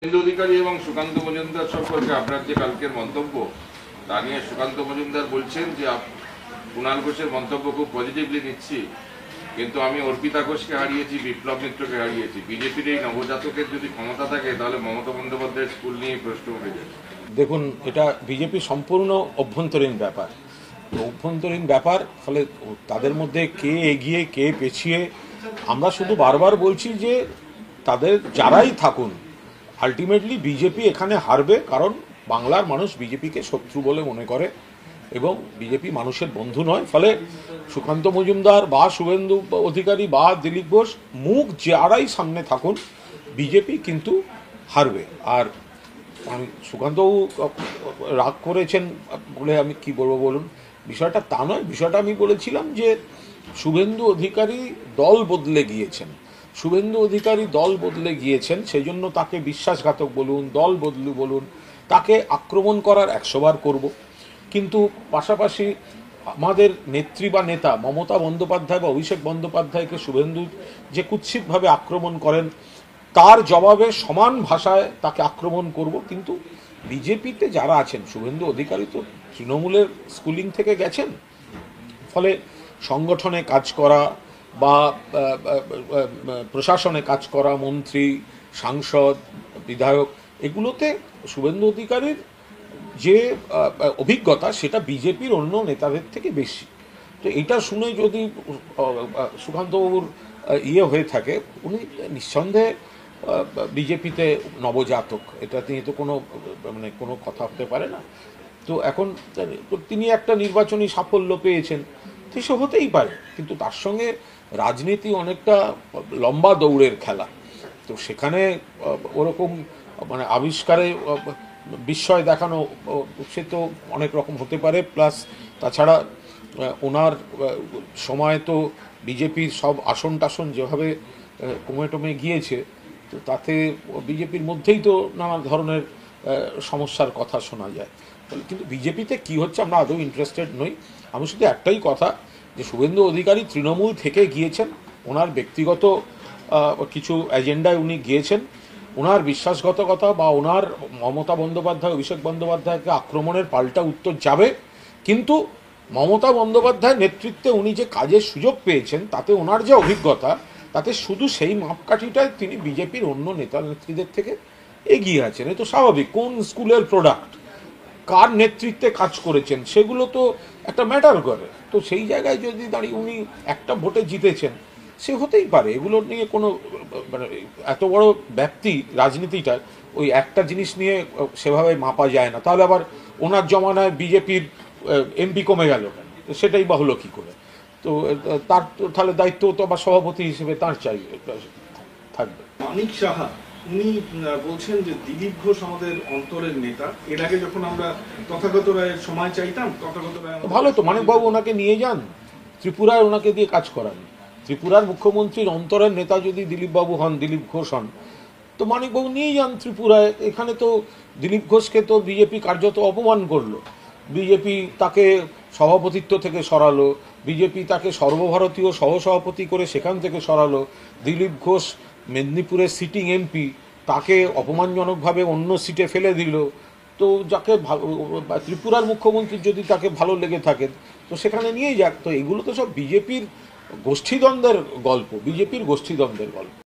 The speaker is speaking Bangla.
শুভেন্দু অধিকারী এবং সুকান্ত মজুমদার সম্পর্কে আপনার যে কালকের মন্তব্য তা নিয়ে সুকান্ত মজুমদার বলছেন যে কুণাল ঘোষের মন্তব্য খুব পজিটিভলি নিচ্ছি, কিন্তু আমি অর্পিতা ঘোষকে হারিয়েছি, বিপ্লব মিত্রকে হারিয়েছি। বিজেপির এই নবজাতকের যদি ক্ষমতা থাকে তাহলে মমতা বন্দ্যোপাধ্যায়ের স্কুল নিয়ে প্রশ্ন উঠে যায়। দেখুন, এটা বিজেপি সম্পূর্ণ অভ্যন্তরীণ ব্যাপার, ফলে তাদের মধ্যে কে এগিয়ে কে পেছিয়ে আমরা শুধু বারবার বলছি যে তাদের যারাই থাকুন আলটিমেটলি বিজেপি এখানে হারবে, কারণ বাংলার মানুষ বিজেপিকে শত্রু বলে মনে করে এবং বিজেপি মানুষের বন্ধু নয়। ফলে সুকান্ত মজুমদার বা শুভেন্দু অধিকারী বা দিলীপ ঘোষ মুখ যারাই সামনে থাকুন বিজেপি কিন্তু হারবে। আর আমি সুকান্তবাবু রাগ করেছেন বলে আমি কি বলবো বলুন, বিষয়টা তা নয়। বিষয়টা আমি বলেছিলাম যে শুভেন্দু অধিকারী দল বদলে গিয়েছেন, সেই জন্য তাকে বিশ্বাসঘাতক বলুন, দল বদলু বলুন, তাকে আক্রমণ করার 100 বার করব। কিন্তু পাশাপাশি আমাদের নেত্রী বা নেতা মমতা বন্দ্যোপাধ্যায় বা অভিষেক বন্দ্যোপাধ্যায়কে শুভেন্দু যে কুৎসিতভাবে আক্রমণ করেন তার জবাবে সমান ভাষায় তাকে আক্রমণ করব। কিন্তু বিজেপিতে যারা আছেন, শুভেন্দু অধিকারী তো তৃণমূলের স্কুলিং থেকে গেছেন, ফলে সংগঠনে কাজ করা বা প্রশাসনে কাজ করা, মন্ত্রী, সাংসদ, বিধায়ক, এগুলোতে শুভেন্দু অধিকারীর যে অভিজ্ঞতা সেটা বিজেপির অন্য নেতাদের থেকে বেশি। তো এটা শুনে যদি সুকান্তবাবুর হয়ে থাকে, উনি নিঃসন্দেহে বিজেপিতে নবজাতক, এটা নিয়ে তো কোনো কথা হতে পারে না। তো এখন তিনি একটা নির্বাচনী সাফল্য পেয়েছেন, সে হতেই পারে, কিন্তু তার সঙ্গে রাজনীতি অনেকটা লম্বা দৌড়ের খেলা। তো সেখানে ওরকম আবিষ্কারে বিস্ময় দেখানো সে তো অনেক রকম হতে পারে। প্লাস তাছাড়া ওনার সময় তো বিজেপির সব আসন টাসন যেভাবে কমে গিয়েছে, তো তাতে বিজেপির মধ্যেই তো নানা ধরনের সমস্যার কথা শোনা যায়। কিন্তু বিজেপিতে কি হচ্ছে আমরা আদৌ ইন্টারেস্টেড নই। আমি শুধু একটাই কথা, যে শুভেন্দু অধিকারী তৃণমূল থেকে গিয়েছেন, ওনার ব্যক্তিগত কিছু এজেন্ডায় উনি গিয়েছেন, ওনার বিশ্বাসঘাতকতা বা ওনার মমতা বন্দ্যোপাধ্যায় অভিষেক বন্দ্যোপাধ্যায়কে আক্রমণের পাল্টা উত্তর যাবে। কিন্তু মমতা বন্দ্যোপাধ্যায়ের নেতৃত্বে উনি যে কাজের সুযোগ পেয়েছেন তাতে ওনার যে অভিজ্ঞতা, তাতে শুধু সেই মাপকাঠিটায় তিনি বিজেপির অন্য নেতা নেত্রীদের থেকে এগিয়ে আছেন। এ তো স্বাভাবিক। কোন স্কুলের প্রোডাক্ট, কার নেতৃত্বে কাজ করেছেন, সেগুলো তো একটা ম্যাটার করে। তো সেই জায়গায় যদি দাঁড়িয়ে উনি একটা ভোটে জিতেছেন, সে হতেই পারে। এগুলো নিয়ে কোনো এত বড় ব্যাপ্তি রাজনীতিটা ওই একটা জিনিস নিয়ে সেভাবে মাপা যায় না। তাহলে আবার ওনার জমানায় বিজেপির এমপি কমে গেল, সেটাই বা হলো কী করে? তো তার তাহলে দায়িত্ব তো আবার সভাপতি হিসেবে তার চাই থাকবে। মানিক সাহা উনি বলছেন যে দিলীপ ঘোষ আমাদের অন্তরের নেতা। এর আগে যখন আমরা তথাগত রায়ের সময় চাইতাম, তথাগত রায় ভালো তো, মানিকবাবু ওনাকে নিয়ে যান, ত্রিপুরায় ওনাকে দিয়ে কাজ করান। ত্রিপুরার মুখ্যমন্ত্রীর অন্তরের নেতা যদি দিলীপবাবু হন, দিলীপ ঘোষ হন, তো মানিকবাবু নিয়ে যান ত্রিপুরায়। এখানে তো দিলীপ ঘোষকে তো বিজেপি কার্যত অপমান করলো, বিজেপি তাকে সভাপতিত্ব থেকে সরালো, বিজেপি তাকে সর্বভারতীয় সহসভাপতি করে সেখান থেকে সরালো। দিলীপ ঘোষ মেদিনীপুরের সিটিং এমপি, তাকে অপমানজনকভাবে অন্য সিটে ফেলে দিল। তো যাকে ত্রিপুরার মুখ্যমন্ত্রীর যদি তাকে ভালো লেগে থাকে তো সেখানে নিয়েই যাক। তো এগুলো তো সব বিজেপির গোষ্ঠীদ্বন্দ্বের গল্প।